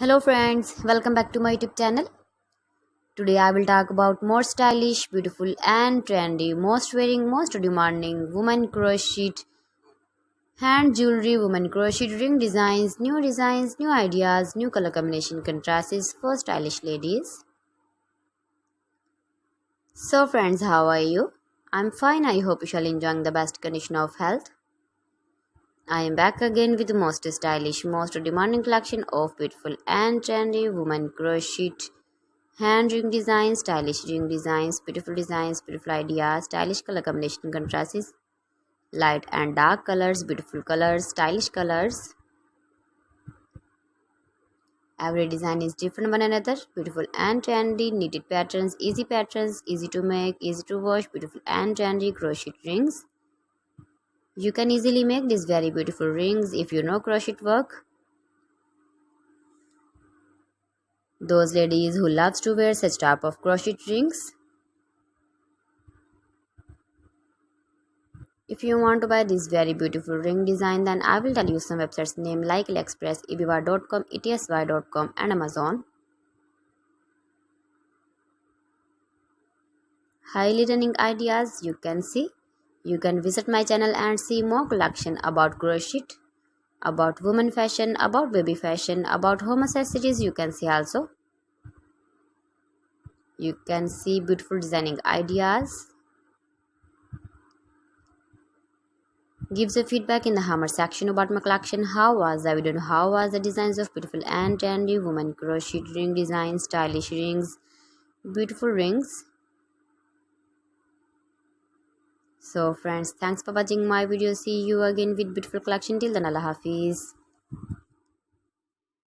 Hello friends, welcome back to my YouTube channel. Today I will talk about more stylish, beautiful and trendy, most wearing, most demanding women crochet hand jewelry, women crochet ring designs, new ideas, new color combination contrasts for stylish ladies. So friends, how are you? I'm fine. I hope you shall enjoying the best condition of health. I am back again with the most stylish, most demanding collection of beautiful and trendy women crochet hand ring designs, stylish ring designs, beautiful ideas, stylish color combination contrasts, light and dark colors, beautiful colors, stylish colors. Every design is different one another, beautiful and trendy, knitted patterns, easy to make, easy to wash, beautiful and trendy crochet rings. You can easily make these very beautiful rings if you know crochet work. Those ladies who loves to wear such type of crochet rings. If you want to buy this very beautiful ring design, then I will tell you some websites name like AliExpress, eBay.com, etsy.com and Amazon. Highly running ideas you can see. You can visit my channel and see more collection about crochet, about women fashion, about baby fashion, about home accessories you can see also. You can see beautiful designing ideas. Gives a feedback in the hammer section about my collection. How was the video? How was the designs of beautiful and trendy women crochet ring designs, stylish rings, beautiful rings. So friends, thanks for watching my video. See you again with beautiful collection. Till then, Allah Hafiz.